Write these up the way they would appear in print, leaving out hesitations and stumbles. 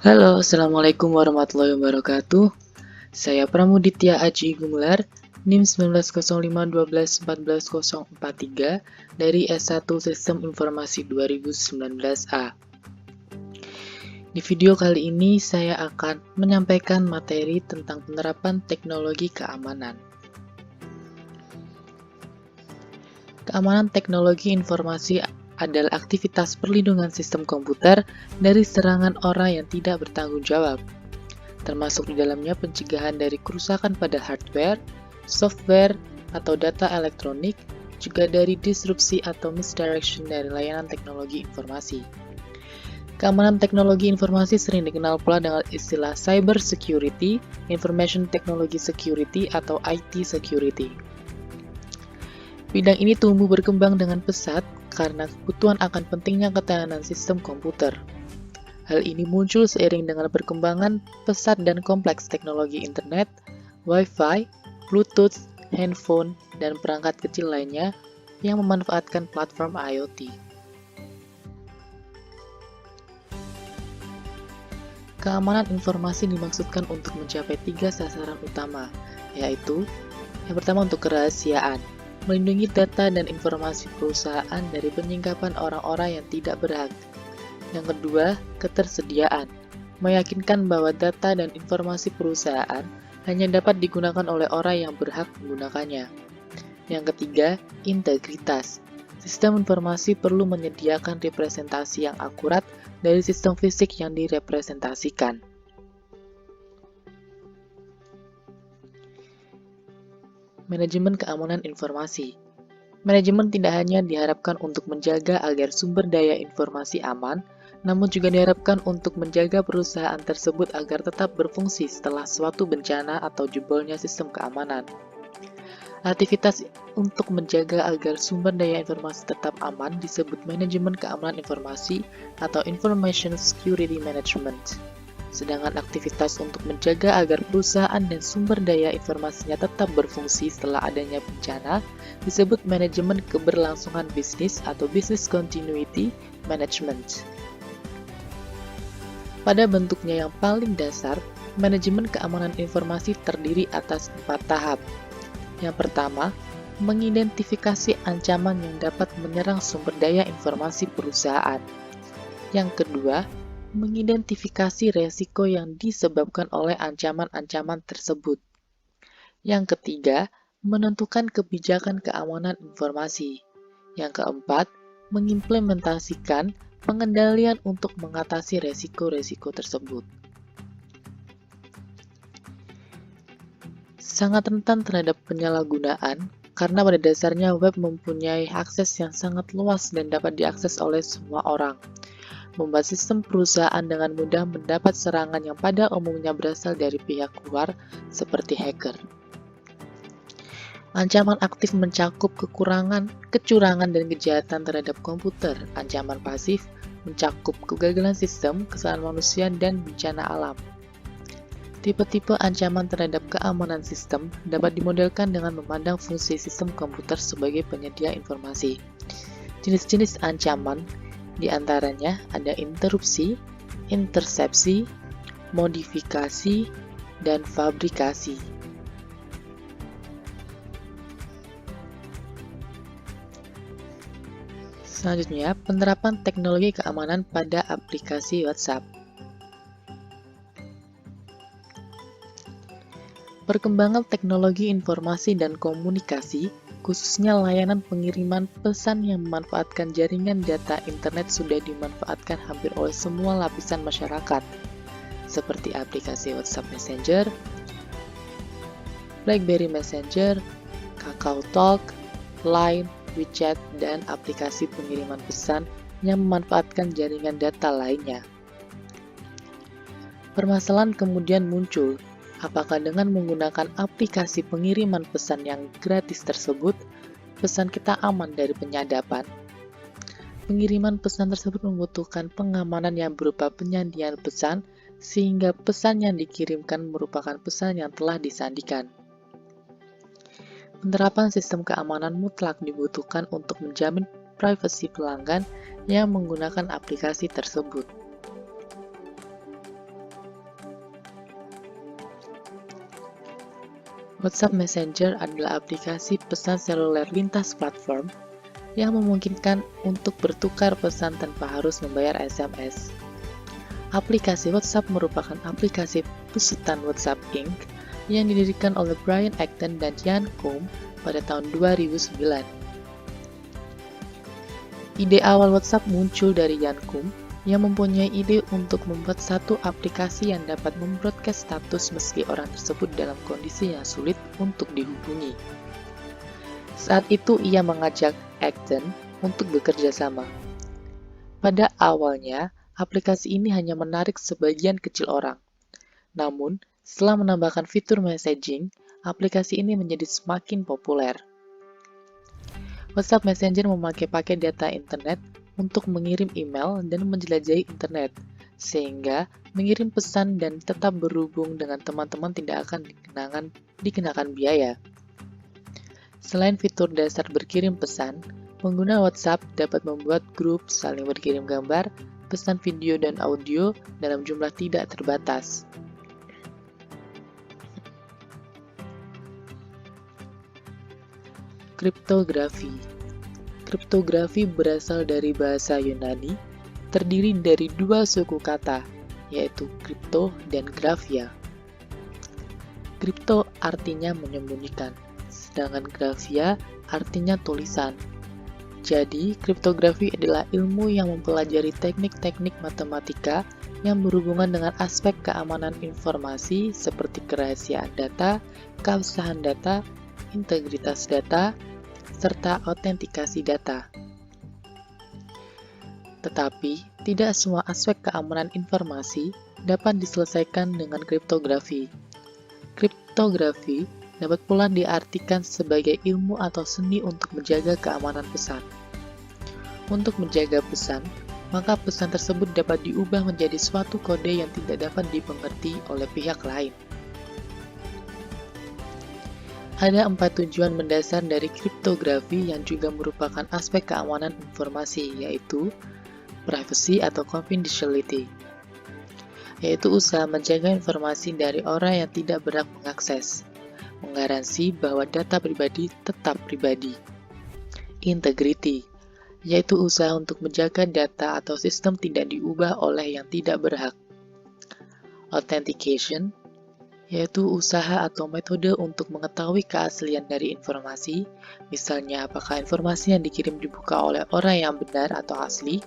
Halo, Assalamualaikum warahmatullahi wabarakatuh. Saya Pramuditya Aji Gumelar, NIM 190512144043 dari S1 Sistem Informasi 2019A. Di video kali ini saya akan menyampaikan materi tentang penerapan teknologi keamanan. Keamanan teknologi informasi adalah aktivitas perlindungan sistem komputer dari serangan orang yang tidak bertanggung jawab, termasuk di dalamnya pencegahan dari kerusakan pada hardware, software, atau data elektronik, juga dari disrupsi atau misdirection dari layanan teknologi informasi. Keamanan teknologi informasi sering dikenal pula dengan istilah cyber security, information technology security, atau IT security. Bidang ini tumbuh berkembang dengan pesat karena kebutuhan akan pentingnya ketahanan sistem komputer. Hal ini muncul seiring dengan perkembangan pesat dan kompleks teknologi internet, Wi-Fi, Bluetooth, handphone, dan perangkat kecil lainnya yang memanfaatkan platform IoT. Keamanan informasi dimaksudkan untuk mencapai 3 sasaran utama, yaitu yang pertama untuk kerahasiaan, melindungi data dan informasi perusahaan dari penyingkapan orang-orang yang tidak berhak. Yang kedua, ketersediaan, meyakinkan bahwa data dan informasi perusahaan hanya dapat digunakan oleh orang yang berhak menggunakannya. Yang ketiga, integritas. Sistem informasi perlu menyediakan representasi yang akurat dari sistem fisik yang direpresentasikan. Manajemen keamanan informasi. Manajemen tidak hanya diharapkan untuk menjaga agar sumber daya informasi aman, namun juga diharapkan untuk menjaga perusahaan tersebut agar tetap berfungsi setelah suatu bencana atau jebolnya sistem keamanan. Aktivitas untuk menjaga agar sumber daya informasi tetap aman disebut manajemen keamanan informasi atau Information Security Management. Sedangkan aktivitas untuk menjaga agar perusahaan dan sumber daya informasinya tetap berfungsi setelah adanya bencana disebut manajemen keberlangsungan bisnis atau Business Continuity Management. Pada bentuknya yang paling dasar, manajemen keamanan informasi terdiri atas 4 tahap. Yang pertama, mengidentifikasi ancaman yang dapat menyerang sumber daya informasi perusahaan. Yang kedua, mengidentifikasi resiko yang disebabkan oleh ancaman-ancaman tersebut. Yang ketiga, menentukan kebijakan keamanan informasi. Yang keempat, mengimplementasikan pengendalian untuk mengatasi resiko-resiko tersebut. Sangat rentan terhadap penyalahgunaan karena pada dasarnya web mempunyai akses yang sangat luas dan dapat diakses oleh semua orang, membuat sistem perusahaan dengan mudah mendapat serangan yang pada umumnya berasal dari pihak luar seperti hacker. Ancaman aktif mencakup kecurangan dan kejahatan terhadap komputer. Ancaman pasif mencakup kegagalan sistem, kesalahan manusia, dan bencana alam. Tipe-tipe ancaman terhadap keamanan sistem dapat dimodelkan dengan memandang fungsi sistem komputer sebagai penyedia informasi. Jenis-jenis ancaman diantaranya ada interupsi, intersepsi, modifikasi, dan fabrikasi. Selanjutnya, penerapan teknologi keamanan pada aplikasi WhatsApp. Perkembangan teknologi informasi dan komunikasi, khususnya layanan pengiriman pesan yang memanfaatkan jaringan data internet sudah dimanfaatkan hampir oleh semua lapisan masyarakat, seperti aplikasi WhatsApp Messenger, BlackBerry Messenger, KakaoTalk, Line, WeChat, dan aplikasi pengiriman pesan yang memanfaatkan jaringan data lainnya. Permasalahan kemudian muncul, apakah dengan menggunakan aplikasi pengiriman pesan yang gratis tersebut, pesan kita aman dari penyadapan? Pengiriman pesan tersebut membutuhkan pengamanan yang berupa penyandian pesan, sehingga pesan yang dikirimkan merupakan pesan yang telah disandikan. Penerapan sistem keamanan mutlak dibutuhkan untuk menjamin privasi pelanggan yang menggunakan aplikasi tersebut. WhatsApp Messenger adalah aplikasi pesan seluler lintas platform yang memungkinkan untuk bertukar pesan tanpa harus membayar SMS. Aplikasi WhatsApp merupakan aplikasi besutan WhatsApp Inc. yang didirikan oleh Brian Acton dan Ian Combe pada tahun 2009. Ide awal WhatsApp muncul dari Ian Combe yang mempunyai ide untuk membuat satu aplikasi yang dapat membroadcast status meski orang tersebut dalam kondisi yang sulit untuk dihubungi. Saat itu ia mengajak Acton untuk bekerja sama. Pada awalnya, aplikasi ini hanya menarik sebagian kecil orang. Namun, setelah menambahkan fitur messaging, aplikasi ini menjadi semakin populer. WhatsApp Messenger memakai paket data internet untuk mengirim email dan menjelajahi internet, sehingga mengirim pesan dan tetap berhubung dengan teman-teman tidak akan dikenakan biaya. Selain fitur dasar berkirim pesan, pengguna WhatsApp dapat membuat grup, saling berkirim gambar, pesan video dan audio dalam jumlah tidak terbatas. Kriptografi. Kriptografi berasal dari bahasa Yunani, terdiri dari dua suku kata, yaitu kripto dan grafia. Kripto artinya menyembunyikan, sedangkan grafia artinya tulisan. Jadi, kriptografi adalah ilmu yang mempelajari teknik-teknik matematika yang berhubungan dengan aspek keamanan informasi seperti kerahasiaan data, keabsahan data, integritas data, serta autentikasi data. Tetapi, tidak semua aspek keamanan informasi dapat diselesaikan dengan kriptografi. Kriptografi dapat pula diartikan sebagai ilmu atau seni untuk menjaga keamanan pesan. Untuk menjaga pesan, maka pesan tersebut dapat diubah menjadi suatu kode yang tidak dapat dimengerti oleh pihak lain. Ada 4 tujuan mendasar dari kriptografi yang juga merupakan aspek keamanan informasi, yaitu privacy atau confidentiality, yaitu usaha menjaga informasi dari orang yang tidak berhak mengakses, menggaransi bahwa data pribadi tetap pribadi. Integrity, yaitu usaha untuk menjaga data atau sistem tidak diubah oleh yang tidak berhak. Authentication, yaitu usaha atau metode untuk mengetahui keaslian dari informasi, misalnya apakah informasi yang dikirim dibuka oleh orang yang benar atau asli,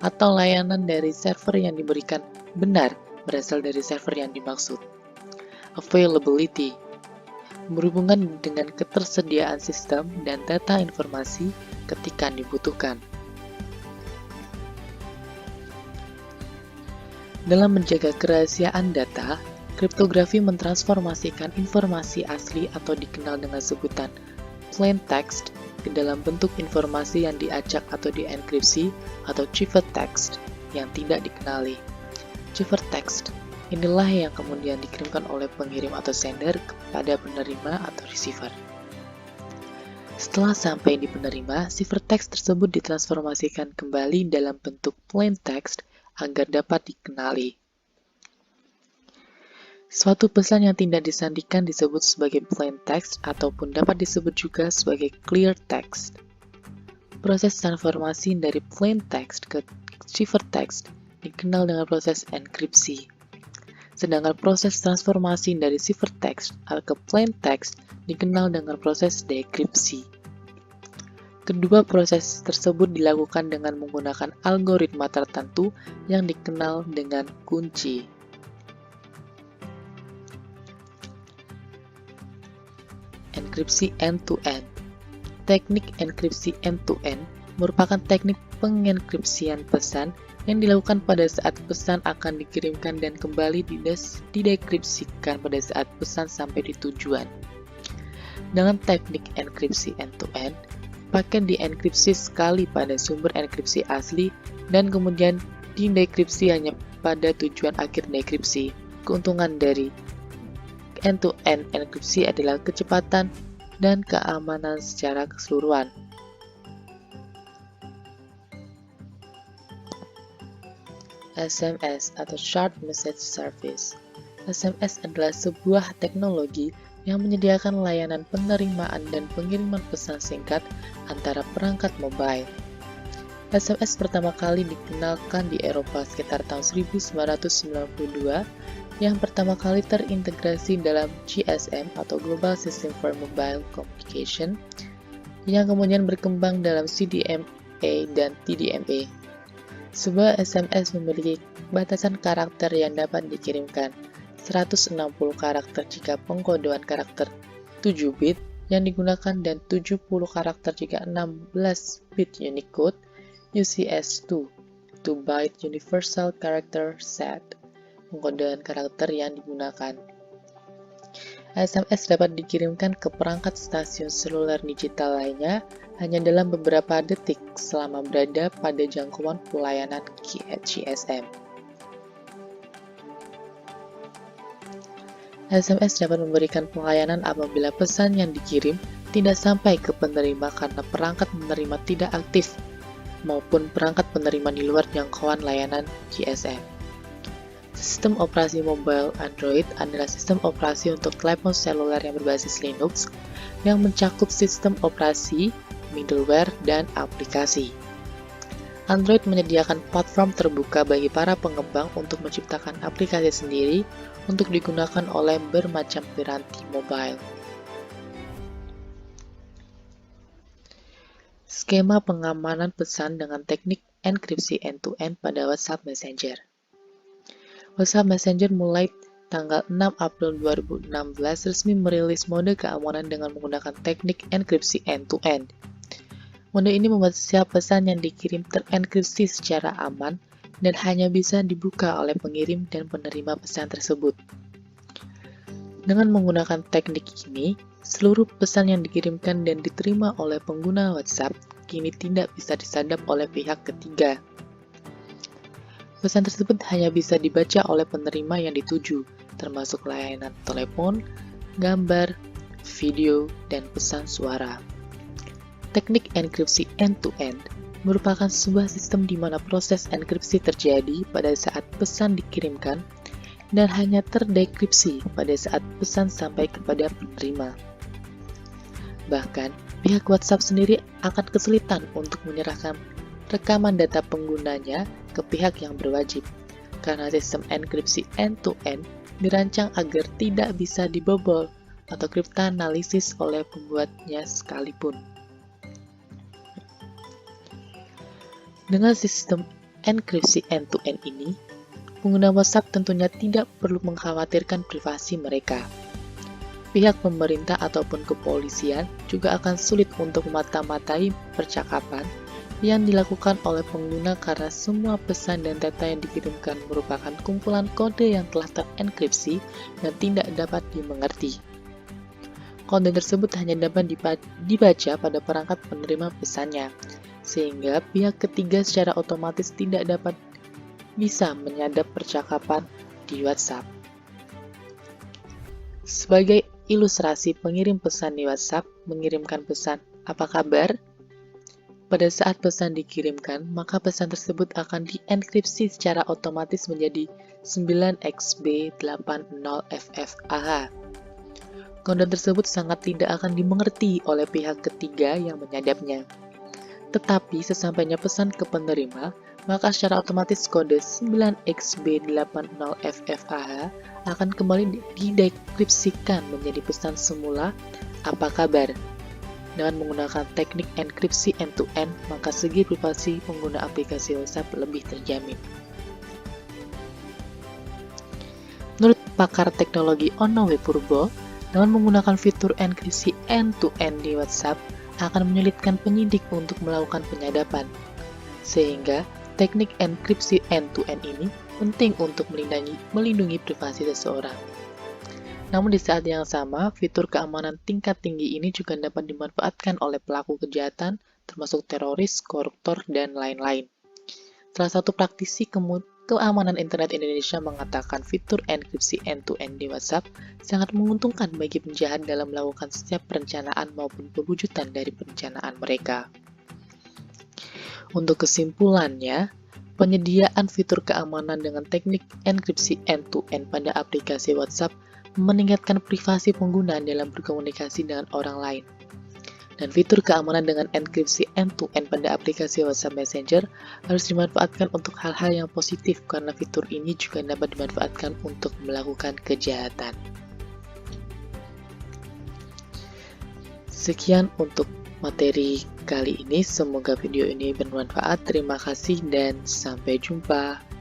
atau layanan dari server yang diberikan benar berasal dari server yang dimaksud. Availability, berhubungan dengan ketersediaan sistem dan data informasi ketika dibutuhkan. Dalam menjaga kerahasiaan data, kriptografi mentransformasikan informasi asli atau dikenal dengan sebutan plain text ke dalam bentuk informasi yang diacak atau dienkripsi atau ciphertext yang tidak dikenali. Ciphertext inilah yang kemudian dikirimkan oleh pengirim atau sender kepada penerima atau receiver. Setelah sampai di penerima, ciphertext tersebut ditransformasikan kembali dalam bentuk plain text agar dapat dikenali. Suatu pesan yang tidak disandikan disebut sebagai plain text ataupun dapat disebut juga sebagai clear text. Proses transformasi dari plain text ke ciphertext dikenal dengan proses enkripsi. Sedangkan proses transformasi dari ciphertext ke plain text dikenal dengan proses dekripsi. Kedua proses tersebut dilakukan dengan menggunakan algoritma tertentu yang dikenal dengan kunci. Enkripsi end-to-end. Teknik enkripsi end-to-end merupakan teknik pengenkripsian pesan yang dilakukan pada saat pesan akan dikirimkan dan kembali didekripsikan pada saat pesan sampai di tujuan. Dengan teknik enkripsi end-to-end, paket dienkripsi sekali pada sumber enkripsi asli dan kemudian didekripsi hanya pada tujuan akhir dekripsi. Keuntungan dari end-to-end enkripsi adalah kecepatan dan keamanan secara keseluruhan. SMS atau Short Message Service. SMS adalah sebuah teknologi yang menyediakan layanan penerimaan dan pengiriman pesan singkat antara perangkat mobile. SMS pertama kali dikenalkan di Eropa sekitar tahun 1992, yang pertama kali terintegrasi dalam GSM atau Global System for Mobile Communication, yang kemudian berkembang dalam CDMA dan TDMA. Sebuah SMS memiliki batasan karakter yang dapat dikirimkan, 160 karakter jika pengkodean karakter 7 bit yang digunakan dan 70 karakter jika 16 bit Unicode UCS2, 2 byte Universal Character Set, pengkodean karakter yang digunakan. SMS dapat dikirimkan ke perangkat stasiun seluler digital lainnya hanya dalam beberapa detik selama berada pada jangkauan pelayanan GSM. SMS dapat memberikan pelayanan apabila pesan yang dikirim tidak sampai ke penerima karena perangkat penerima tidak aktif maupun perangkat penerima di luar jangkauan layanan GSM. Sistem operasi mobile Android adalah sistem operasi untuk telepon seluler yang berbasis Linux yang mencakup sistem operasi, middleware, dan aplikasi. Android menyediakan platform terbuka bagi para pengembang untuk menciptakan aplikasi sendiri untuk digunakan oleh bermacam piranti mobile. Skema pengamanan pesan dengan teknik enkripsi end-to-end pada WhatsApp Messenger. WhatsApp Messenger mulai tanggal 6 April 2016 resmi merilis mode keamanan dengan menggunakan teknik enkripsi end-to-end. Mode ini membuat setiap pesan yang dikirim terenkripsi secara aman dan hanya bisa dibuka oleh pengirim dan penerima pesan tersebut. Dengan menggunakan teknik ini, seluruh pesan yang dikirimkan dan diterima oleh pengguna WhatsApp kini tidak bisa disadap oleh pihak ketiga. Pesan tersebut hanya bisa dibaca oleh penerima yang dituju, termasuk layanan telepon, gambar, video, dan pesan suara. Teknik enkripsi end-to-end merupakan sebuah sistem di mana proses enkripsi terjadi pada saat pesan dikirimkan dan hanya terdekripsi pada saat pesan sampai kepada penerima. Bahkan, pihak WhatsApp sendiri akan kesulitan untuk menyerahkan rekaman data penggunanya ke pihak yang berwajib, karena sistem enkripsi end-to-end dirancang agar tidak bisa dibobol atau kriptanalisis oleh pembuatnya sekalipun. Dengan sistem enkripsi end-to-end ini, pengguna WhatsApp tentunya tidak perlu mengkhawatirkan privasi mereka. Pihak pemerintah ataupun kepolisian juga akan sulit untuk memata-matai percakapan yang dilakukan oleh pengguna karena semua pesan dan data yang dikirimkan merupakan kumpulan kode yang telah terenkripsi dan tidak dapat dimengerti. Kode tersebut hanya dapat dibaca pada perangkat penerima pesannya, sehingga pihak ketiga secara otomatis tidak dapat bisa menyadap percakapan di WhatsApp. Sebagai ilustrasi pengirim pesan di WhatsApp mengirimkan pesan, "Apa kabar?" Pada saat pesan dikirimkan, maka pesan tersebut akan dienkripsi secara otomatis menjadi 9xb80ffah. Kode tersebut sangat tidak akan dimengerti oleh pihak ketiga yang menyadapnya. Tetapi sesampainya pesan ke penerima, maka secara otomatis kode 9xb80ffah akan kembali didekripsikan menjadi pesan semula, "Apa kabar?" Dengan menggunakan teknik enkripsi end-to-end, maka segi privasi pengguna aplikasi WhatsApp lebih terjamin. Menurut pakar teknologi Onowe Purbo, dengan menggunakan fitur enkripsi end-to-end di WhatsApp akan menyulitkan penyidik untuk melakukan penyadapan, sehingga teknik enkripsi end-to-end ini penting untuk melindungi privasi seseorang. Namun di saat yang sama, fitur keamanan tingkat tinggi ini juga dapat dimanfaatkan oleh pelaku kejahatan, termasuk teroris, koruptor, dan lain-lain. Salah satu praktisi keamanan internet Indonesia mengatakan fitur enkripsi end-to-end di WhatsApp sangat menguntungkan bagi penjahat dalam melakukan setiap perencanaan maupun pewujudan dari perencanaan mereka. Untuk kesimpulannya, penyediaan fitur keamanan dengan teknik enkripsi end-to-end pada aplikasi WhatsApp meningkatkan privasi pengguna dalam berkomunikasi dengan orang lain. Dan fitur keamanan dengan enkripsi end-to-end pada aplikasi WhatsApp Messenger harus dimanfaatkan untuk hal-hal yang positif karena fitur ini juga dapat dimanfaatkan untuk melakukan kejahatan. Sekian untuk materi kali ini, semoga video ini bermanfaat. Terima kasih dan sampai jumpa.